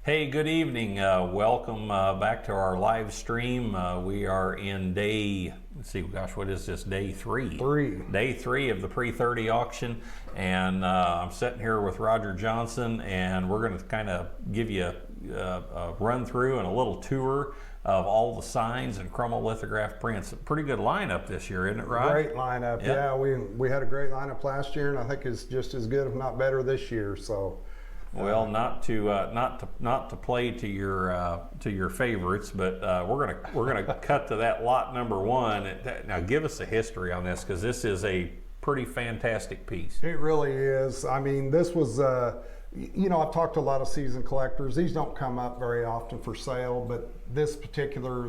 Hey, good evening. Welcome back to our live stream. We are in day, let's see, gosh, what is this? Day three. Day three of the pre-30 auction. And I'm sitting here with Roger Johnson, and we're going to kind of give you a run through and a little tour of all the signs and chromolithograph prints. A pretty good lineup this year, isn't it, Rod? Great lineup. Yep. Yeah, we had a great lineup last year, and I think it's just as good, if not better, this year. So. Well, not to play to your favorites, but we're gonna cut to that lot number one. Now, give us a history on this, because this is a pretty fantastic piece. It really is. I mean, this was you know, I've talked to a lot of season collectors. These don't come up very often for sale, but this particular,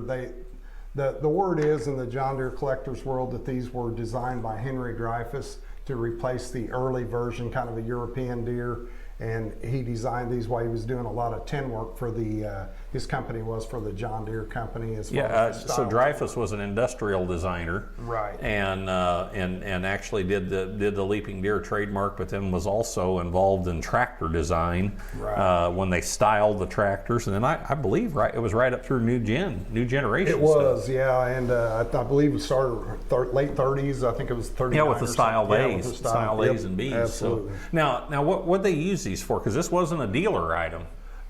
the word is in the John Deere collectors world that these were designed by Henry Dreyfuss to replace the early version, kind of a European Deere. And he designed these while he was doing a lot of tin work for the, his company was for the John Deere company as well. So Dreyfuss was an industrial designer, right? And actually did the Leaping Deer trademark, but then was also involved in tractor design, right, when they styled the tractors. And then I believe it was right up through new generation. It was, stuff. Yeah, and I believe it started late 30s. I think it was 39. Yeah, with the style A's, yeah, style A's and B's. Absolutely. So now what they use these for? Because this wasn't a dealer item.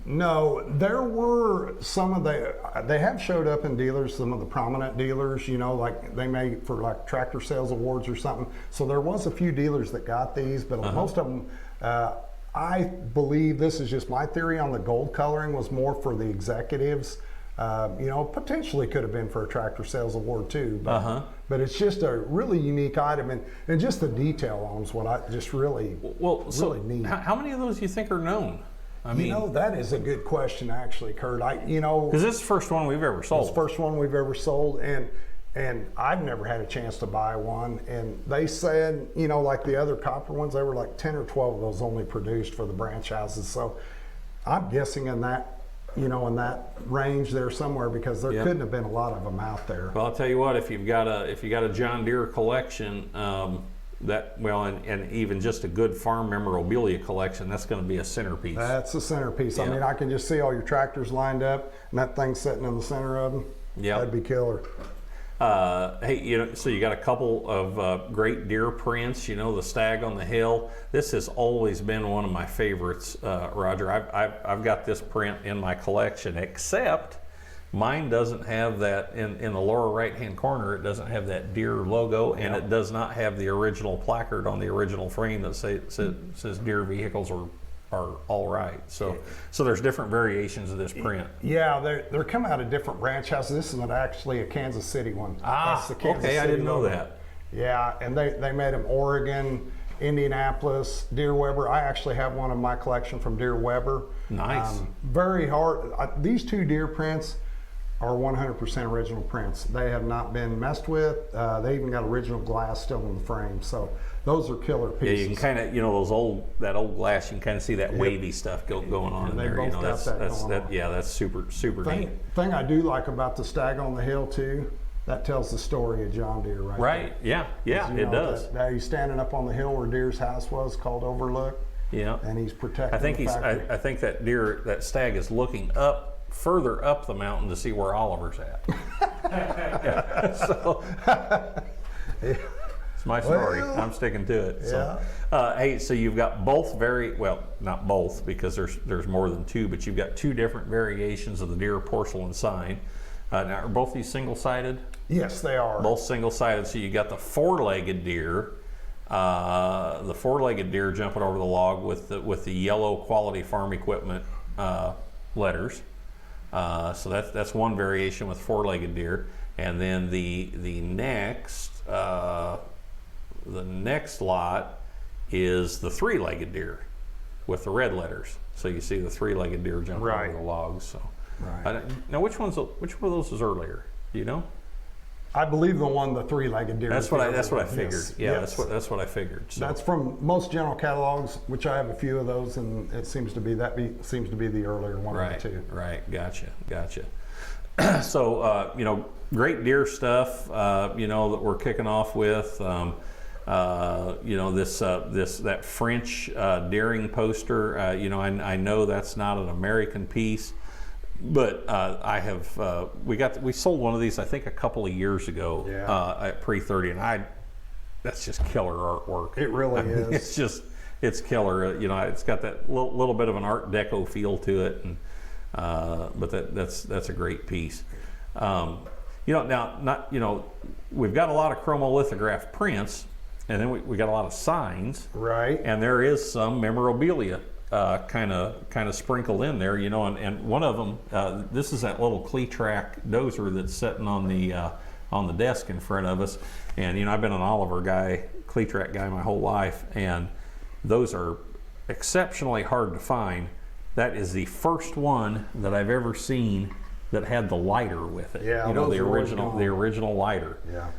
No, there were some of they have showed up in dealers, some of the prominent dealers, you know, like they made for like tractor sales awards or something. So there was a few dealers that got these, but most of them, I believe, this is just my theory on the gold coloring, was more for the executives. You know, potentially could have been for a tractor sales award too, but it's just a really unique item, and just the detail on is what I just really neat. How many of those do you think are known? I mean, you know, that is a good question, actually, Kurt. Because this is the first one we've ever sold. It's the first one we've ever sold, and I've never had a chance to buy one. And they said, you know, like the other copper ones, they were like 10 or 12 of those only produced for the branch houses. So I'm guessing in that, you know, in that range there somewhere, because there couldn't have been a lot of them out there. Well, I'll tell you what, if you got a John Deere collection, and even just a good farm memorabilia collection, that's going to be a centerpiece. That's a centerpiece. I mean, I can just see all your tractors lined up, and that thing sitting in the center of them. Yeah, that'd be killer. Hey, you know, so you got a couple of great deer prints. You know, the stag on the hill. This has always been one of my favorites, Roger. I've got this print in my collection, except mine doesn't have that in the lower right-hand corner. It doesn't have that Deere logo, and it does not have the original placard on the original frame that says Deere vehicles are all right. So there's different variations of this print. Yeah, they're coming out of different branch houses. This is actually a Kansas City one. That's the Kansas City I didn't know logo. that. Yeah, and they made them Oregon, Indianapolis, Deere Weber. I actually have one in my collection from Deere Weber. Nice. Very hard. These two Deere prints are 100% original prints. They have not been messed with. They even got original glass still in the frame. So those are killer pieces. Yeah, you can kind of, you know, that old glass, you can kind of see that wavy stuff going on in there. Both you know, got that going on. Yeah, that's super neat. Thing I do like about the stag on the hill too, that tells the story of John Deere right there. Yeah, it does. That he's standing up on the hill where Deere's house was, called Overlook. Yeah. And he's protecting the factory. I think that stag is looking further up the mountain to see where Oliver's at. So it's my story. I'm sticking to it. So, hey, so you've got both not both, because there's more than two, but you've got two different variations of the Deere porcelain sign. Now, are both these single-sided? Yes, they are. Both single-sided. So you got the four-legged deer. The four-legged deer jumping over the log with the yellow Quality Farm Equipment letters. So that's one variation with four-legged deer, and then the next lot is the three-legged deer with the red letters. So you see the three-legged deer jumping over the logs. So now, which one of those is earlier? Do you know? I believe the three-legged deer. That's what I figured. Yes. Yeah, yes. that's what I figured. So. That's from most general catalogs, which I have a few of those, and it seems to be the earlier one of the two. Right. Gotcha. So you know, great deer stuff. You know, that we're kicking off with. You know, that French daring poster. You know, I know that's not an American piece, but I have we sold one of these I think a couple of years ago at Pre-30, and that's just killer artwork. It really is. It's killer. You know, it's got that little bit of an Art Deco feel to it, and but that's a great piece. You know, now we've got a lot of chromolithograph prints, and then we got a lot of signs, right? And there is some memorabilia kind of sprinkled in there, you know. And one of them, this is that little Cletrac dozer that's sitting on the desk in front of us. And you know, I've been an Oliver guy, Cletrac guy my whole life, and those are exceptionally hard to find. That is the first one that I've ever seen that had the lighter with it. Yeah, you know, the original lighter. Yeah.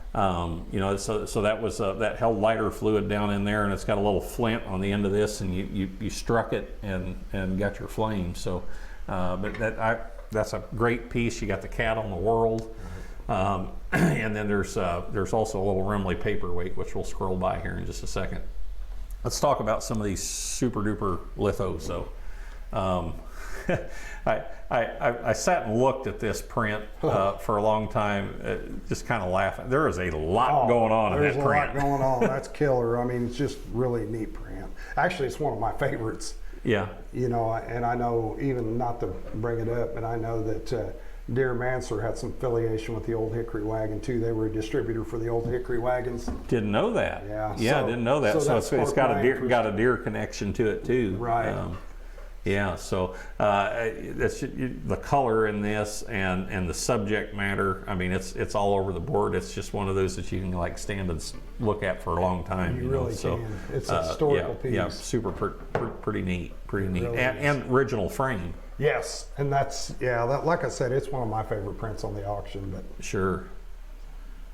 You know, so that was that held lighter fluid down in there, and it's got a little flint on the end of this, and you struck it and got your flame. So, but that's a great piece. You got the cat on the world, and then there's also a little Remley paperweight, which we'll scroll by here in just a second. Let's talk about some of these super duper lithos, though. I sat and looked at this print for a long time, just kind of laughing. There is a lot going on in that print. There's a lot going on. That's killer. I mean, it's just really neat print. Actually, it's one of my favorites. Yeah. You know, and I know, even not to bring it up, but I know that Deere Manser had some affiliation with the Old Hickory Wagon too. They were a distributor for the Old Hickory Wagons. Didn't know that. Yeah. Yeah, so, didn't know that. So it's got a Deere connection to it too. Right. Yeah, so that's the color in this and the subject matter. I mean, it's all over the board. It's just one of those that you can like stand and look at for a long time. You really so, can. It's a historical piece. Yeah, super pretty neat, Really and original frame. Yes, and that's like I said, it's one of my favorite prints on the auction. But sure.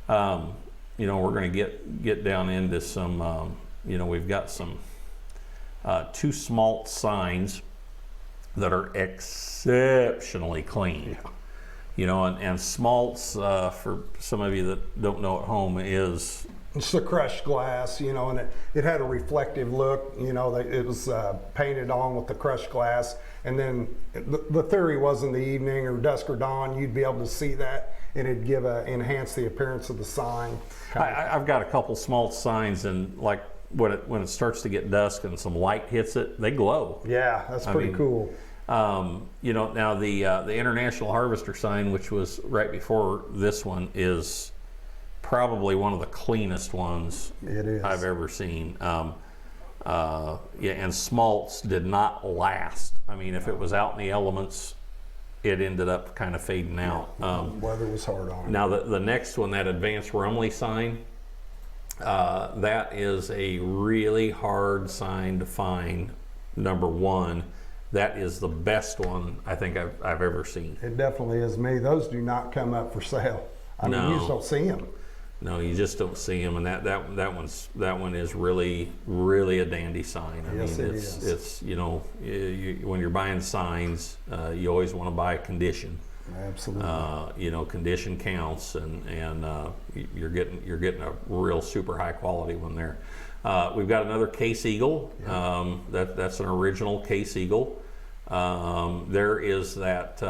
You know, we're going to get down into some. You know, we've got some 2 smalt signs that are exceptionally clean. You know, and smalts, for some of you that don't know at home, is it's the crushed glass, you know, and it had a reflective look. You know, it was painted on with the crushed glass, and then the theory was in the evening or dusk or dawn, you'd be able to see that, and it'd enhance the appearance of the sign. I've got a couple smalt signs, and like when it starts to get dusk and some light hits it, they glow. Yeah, that's pretty cool. You know, now the International Harvester sign, which was right before this one, is probably one of the cleanest ones I've ever seen. Yeah, and smalts did not last. I mean, if it was out in the elements, it ended up kind of fading out. Weather was hard on it. Now the next one, that Advanced Rumley sign, that is a really hard sign to find. Number one, that is the best one I think I've ever seen. It definitely is me. Those do not come up for sale. I mean, you just don't see them. No, you just don't see them, and that one is really a dandy sign. I yes, mean, it's it's you know, when you're buying signs, you always want to buy condition. Absolutely. You know, condition counts, and you're getting a real super high quality one there. We've got another Case Eagle. That's an original Case Eagle. There is that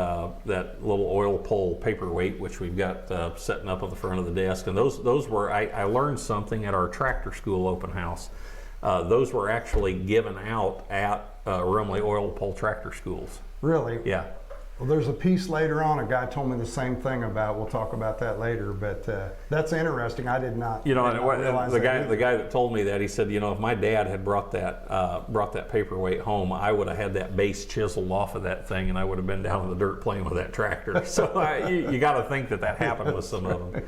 little oil pull paperweight, which we've got setting up at the front of the desk, and those were I learned something at our tractor school open house. Those were actually given out at Rumley oil pull tractor schools. Really? Yeah. Well, there's a piece later on. A guy told me the same thing about. We'll talk about that later. But that's interesting. I did not. You know, realize the guy that told me that, he said, you know, if my dad had brought that paperweight home, I would have had that base chiseled off of that thing, and I would have been down in the dirt playing with that tractor. So you got to think that happened with some of them.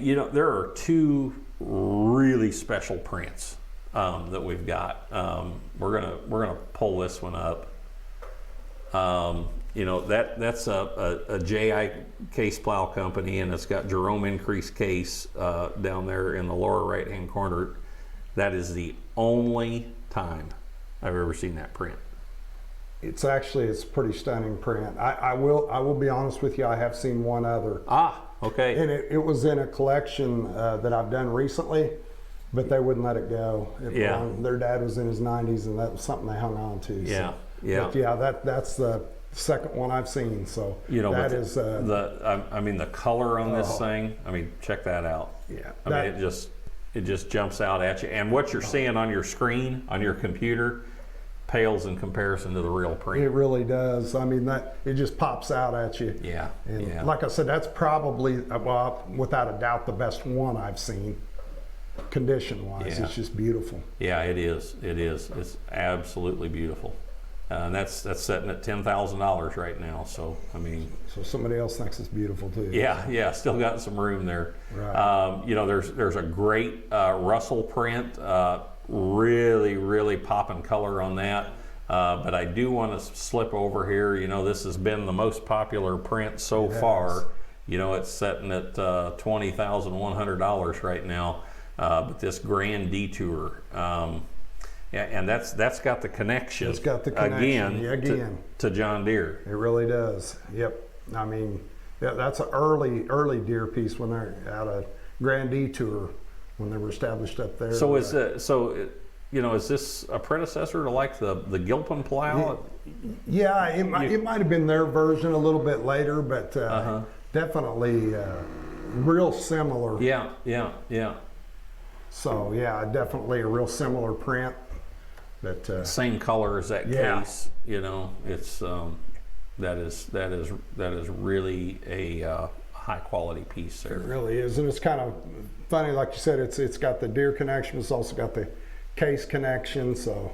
You know, there are 2 really special prints that we've got. We're gonna pull this one up. You know, that's a JI case plow company, and it's got Jerome Increase case down there in the lower right hand corner. That is the only time I've ever seen that print. It's a pretty stunning print. I will be honest with you. I have seen one other. Okay. And it was in a collection that I've done recently, but they wouldn't let it go. Their dad was in his 90s, and that was something they hung on to. Yeah, so. yeah. But yeah, that's the second one I've seen. So that is I mean, the color on this thing. I mean, check that out. Yeah. I mean, it just jumps out at you, and what you're seeing on your screen on your computer pales in comparison to the real print. It really does. I mean, it just pops out at you. Yeah. And like I said, that's probably, well, without a doubt, the best one I've seen, condition-wise. Yeah. It's just beautiful. Yeah, it is. It is. It's absolutely beautiful. And that's setting at $10,000 right now. So I mean, so somebody else thinks it's beautiful too. Yeah, still got some room there. Right. You know, there's a great Russell print, really popping color on that. But I do want to slip over here. You know, this has been the most popular print so far. You know, it's setting at $20,100 right now. But this Grand Detour. Yeah, and that's got the connection. It's got the connection again. To John Deere. It really does. Yep. I mean, that's an early Deere piece when they're out of Grand Detour when they were established up there. So is this a predecessor to like the Gilpin plow? Yeah, it might have been their version a little bit later, but definitely real similar. Yeah. So yeah, definitely a real similar print. But same color as that case. You know, it's that is really a high quality piece there. It really is, and it's kind of funny, like you said. It's got the Deere connection. It's also got the case connection. So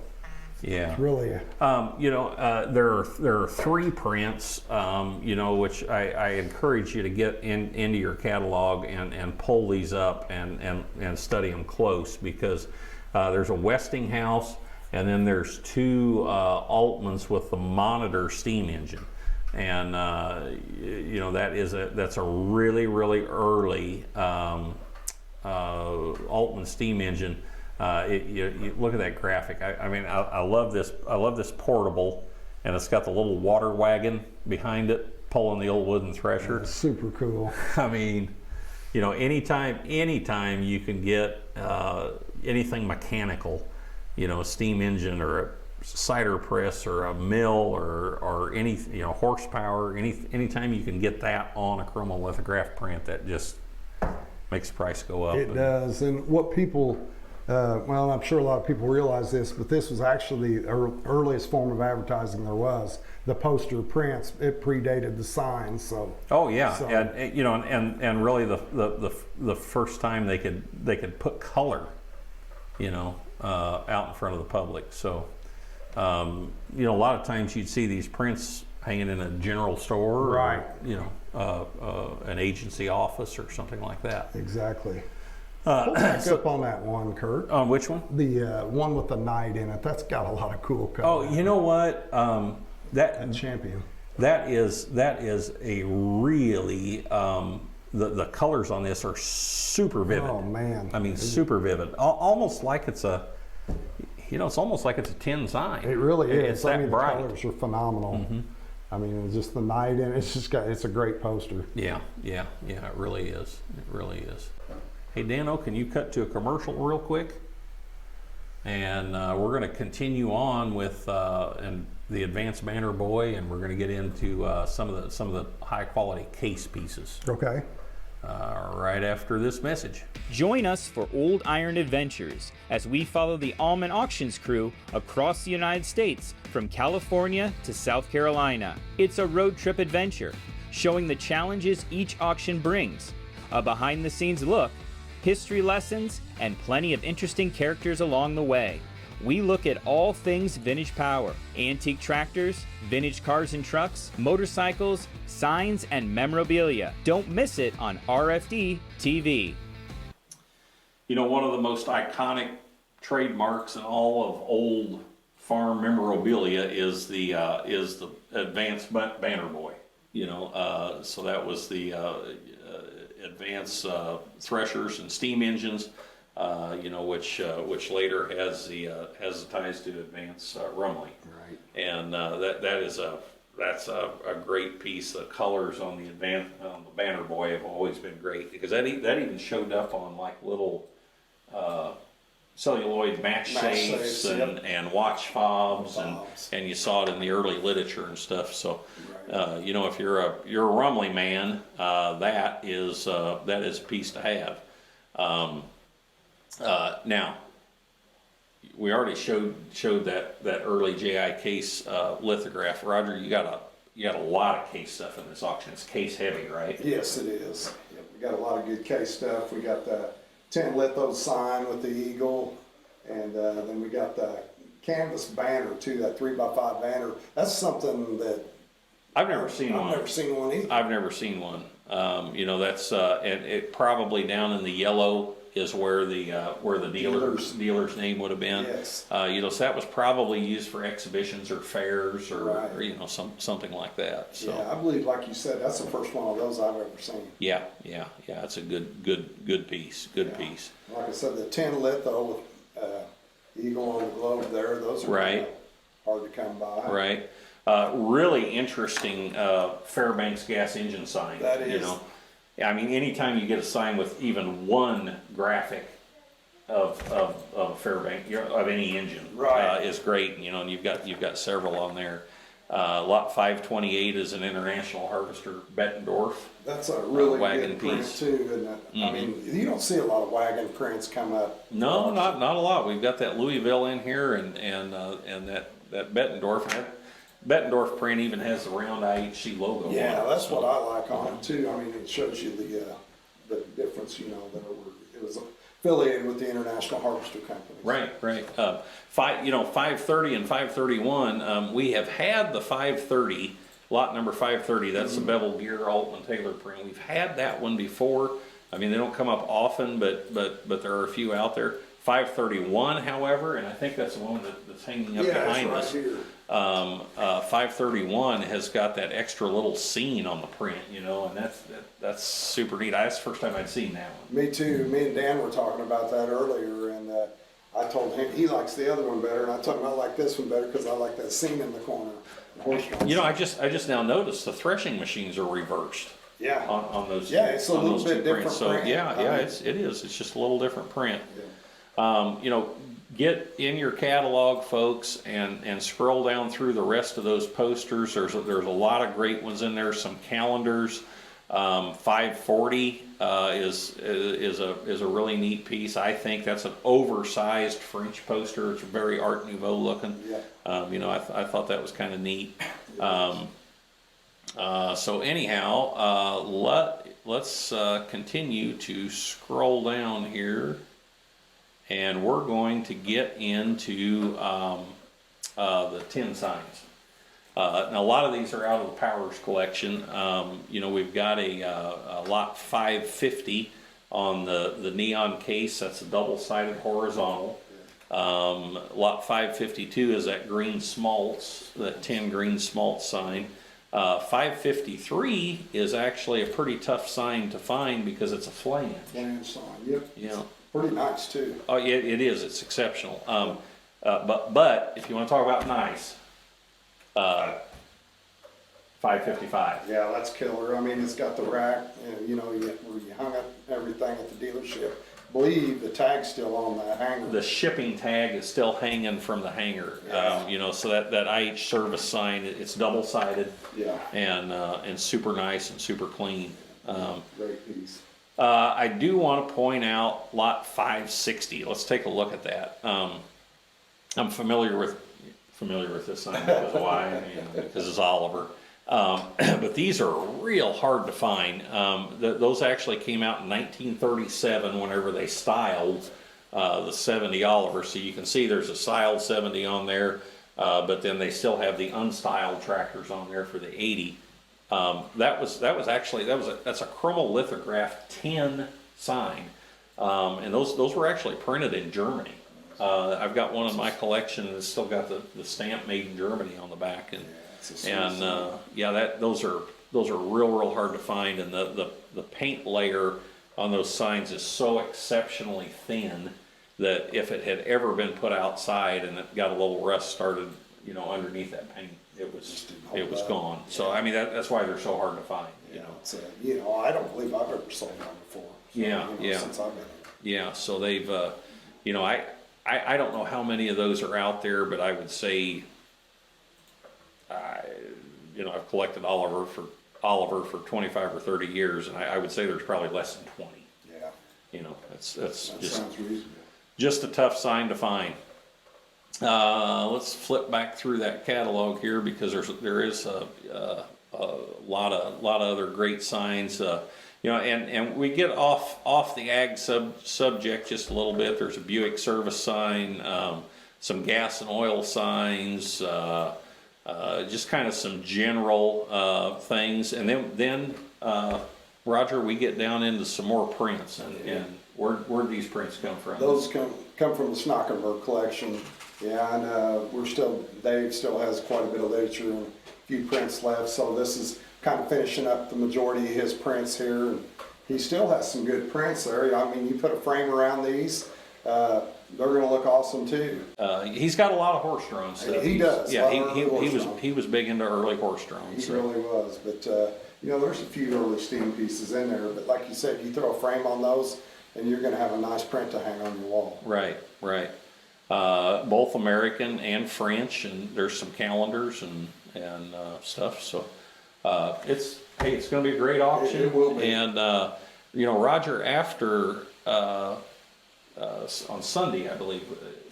yeah, it's really. There are three prints. Which I encourage you to get into your catalog and pull these up and study them close, because there's a Westinghouse. And then there's two Aumanns with the Monitor steam engine, and that's a really early Aumann steam engine. You look at that graphic. I love this. I love this portable, and it's got the little water wagon behind it pulling the old wooden thresher. That's super cool. I mean, anytime you can get anything mechanical. A steam engine or a cider press or a mill or any horsepower, anytime you can get that on a chromolithograph print, that just makes the price go up. It does. And what people, well, I'm sure a lot of people realize this, but this was actually the earliest form of advertising there was. The poster prints, it predated the signs. So. Oh yeah, so, and really the first time they could put color, out in front of the public. So, a lot of times you'd see these prints hanging in a general store, right? Or, an agency office or something like that. Exactly. Pull back up on that one, Kurt. On which one? The one with the knight in it. That's got a lot of cool color. Oh, you know what? That champion. That is a really the colors on this are super vivid. Oh man! I mean, super vivid. Almost like it's it's almost like it's a tin sign. It really is. It's that bright. The colors are phenomenal. Mm-hmm. I mean, it's just the night, and it's a great poster. Yeah. It really is. It really is. Hey, Dano, can you cut to a commercial real quick? And we're going to continue on with the Advanced Banner Boy, and we're going to get into some of the high quality case pieces. Okay. Right after this message. Join us for Old Iron Adventures as we follow the Aumann Auctions crew across the United States from California to South Carolina. It's a road trip adventure showing the challenges each auction brings, a behind-the-scenes look, history lessons, and plenty of interesting characters along the way. We look at all things vintage power, antique tractors, vintage cars and trucks, motorcycles, signs, and memorabilia. Don't miss it on RFD TV. One of the most iconic trademarks in all of old farm memorabilia is the Advanced Banner Boy. So that was the Advanced threshers and steam engines. Which later has the ties to Advance Rumley, right? And that is a that's a great piece. The colors on the banner boy have always been great, because that even showed up on like little celluloid match safes and watch fobs, and you saw it in the early literature and stuff. So, you know, if you're a Rumley man, that is a piece to have. Now, we already showed that early JI case lithograph. Roger, you got a lot of case stuff in this auction. It's case heavy, right? Yes, it is. Yep, we got a lot of good case stuff. We got the 10 litho sign with the eagle, and then we got the canvas banner too, that 3x5 banner. That's something that I've never seen one. I've never seen one either. I've never seen one. You know, that's and it probably down in the yellow is where the dealer's name would have been. Yes. You know, so that was probably used for exhibitions or fairs or you know, something like that. So yeah, I believe, like you said, that's the first one of those I've ever seen. yeah, it's a good piece. Piece. Like I said, the 10 litho with eagle on the globe there, those are right. Hard to come by. Right. Really interesting Fairbanks gas engine sign. That is. You know, I mean, anytime you get a sign with even one graphic of Fairbanks of any engine, right, is great. You know, and you've got several on there. Lot 528 is an International Harvester Bettendorf. That's a really wagon good print piece too, isn't it? I mean, you don't see a lot of wagon prints come up. No, not a lot. We've got that Louisville in here, and that Bettendorf. And that Bettendorf print even has the round IHC logo. Yeah, on it, that's so. what I like on it too. I mean, it shows you the difference. You know, it was affiliated with the International Harvester Company. Right. 530 and 531. We have had the 530 lot number 530. That's the Bevel Gear Altman Taylor print. We've had that one before. I mean, they don't come up often, but there are a few out there. 531, however, and I think that's the one that's hanging up behind us. Here. 531 has got that extra little scene on the print, you know, and that's super neat. That's the first time I'd seen that one. Me too. Me and Dan were talking about that earlier, and I told him he likes the other one better, and I told him I like this one better because I like that scene in the corner. You know, I just now noticed the threshing machines are reversed. Yeah. On those. Yeah, it's a little bit different prints. So print. it is. It's just a little different print. Yeah. You know, get in your catalog, folks, and scroll down through the rest of those posters. There's a lot of great ones in there. Some calendars. 540 is a really neat piece. I think that's an oversized French poster. It's very Art Nouveau looking. Yeah. You know, I thought that was kind of neat. So anyhow, let's continue to scroll down here. And we're going to get into the 10 signs. Now, a lot of these are out of the Powers collection. You know, we've got a lot 550 on the neon case. That's a double-sided horizontal. Lot 552 is that green smaltz, that 10 green smaltz sign. 553 is actually a pretty tough sign to find because it's a flange. Flange sign. Yep. Yeah. Pretty nice too. Oh, yeah, it is. It's exceptional. But if you want to talk about nice, 555. Yeah, that's killer. I mean, it's got the rack, and, you know, where you hung up everything at the dealership. I believe the tag's still on that hanger. The shipping tag is still hanging from the hanger. Yeah. You know, so that IH service sign, it's double-sided. Yeah. And super nice and super clean. Great piece. I do want to point out lot 560. Let's take a look at that. I'm familiar with this sign because why? I mean, because it's Oliver. But these are real hard to find. Those actually came out in 1937 whenever they styled the 70 Oliver. So you can see there's a styled 70 on there, but then they still have the unstyled tractors on there for the 80. That's a chromolithograph 10 sign, and those were actually printed in Germany. I've got one in my collection, and it's still got the stamp made in Germany on the back, those are real hard to find, and the paint layer on those signs is so exceptionally thin that if it had ever been put outside and it got a little rust started, you know, underneath that paint, it was Just didn't hold up. gone. So I mean that's why they're so hard to find. You know. It's I don't believe I've ever sold one before. So, Yeah. Since I've been here. Yeah. So they've I don't know how many of those are out there, but I would say I've collected Oliver for 25 or 30 years, and I would say there's probably less than 20. Yeah. That's That just sounds reasonable. just a tough sign to find. Let's flip back through that catalog here because there is a lot of other great signs. And we get off the ag subject just a little bit. There's a Buick service sign, some gas and oil signs, just kind of some general things, and then Roger, we get down into some more prints, and where do these prints come from? Those come from the Snockenberg collection. Yeah, and Dave still has quite a bit of literature and a few prints left. So this is kind of finishing up the majority of his prints here. And he still has some good prints there. I mean, you put a frame around these, they're going to look awesome too. He's got a lot of horse-drawn stuff. He does. Yeah, he was big into early horse-drawn. He really was. But there's a few early steam pieces in there. But like you said, you throw a frame on those, and you're going to have a nice print to hang on your wall. Right. Both American and French, and there's some calendars and stuff. So it's going to be a great auction. It will be. And Roger, after on Sunday, I believe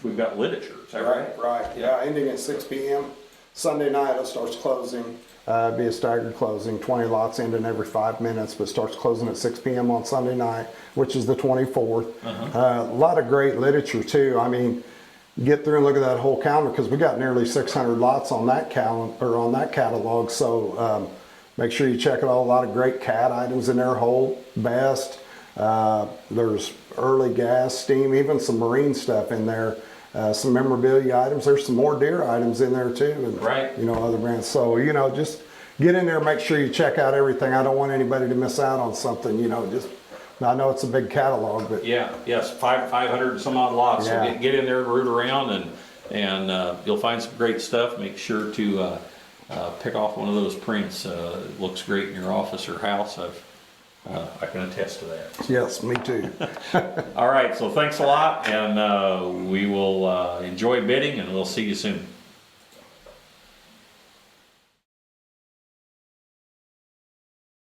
we've got literature. Is that right? Right. Yeah, ending at 6 p.m. Sunday night it starts closing. Be a staggered closing, 20 lots ending every 5 minutes, but starts closing at 6 p.m. on Sunday night, which is the 24th. A lot of great literature too. I mean, get through and look at that whole calendar because we got nearly 600 lots on that catalog. So make sure you check it out. A lot of great cat items in there, whole, best. There's early gas, steam, even some marine stuff in there. Some memorabilia items. There's some more deer items in there too, and other brands. So just get in there. Make sure you check out everything. I don't want anybody to miss out on something. I know it's a big catalog, but 500 and some odd lots. Yeah. So get in there and root around, and you'll find some great stuff. Make sure to pick off one of those prints. It looks great in your office or house. I can attest to that. yes, me too. All right, so thanks a lot, and we will enjoy bidding, and we'll see you soon.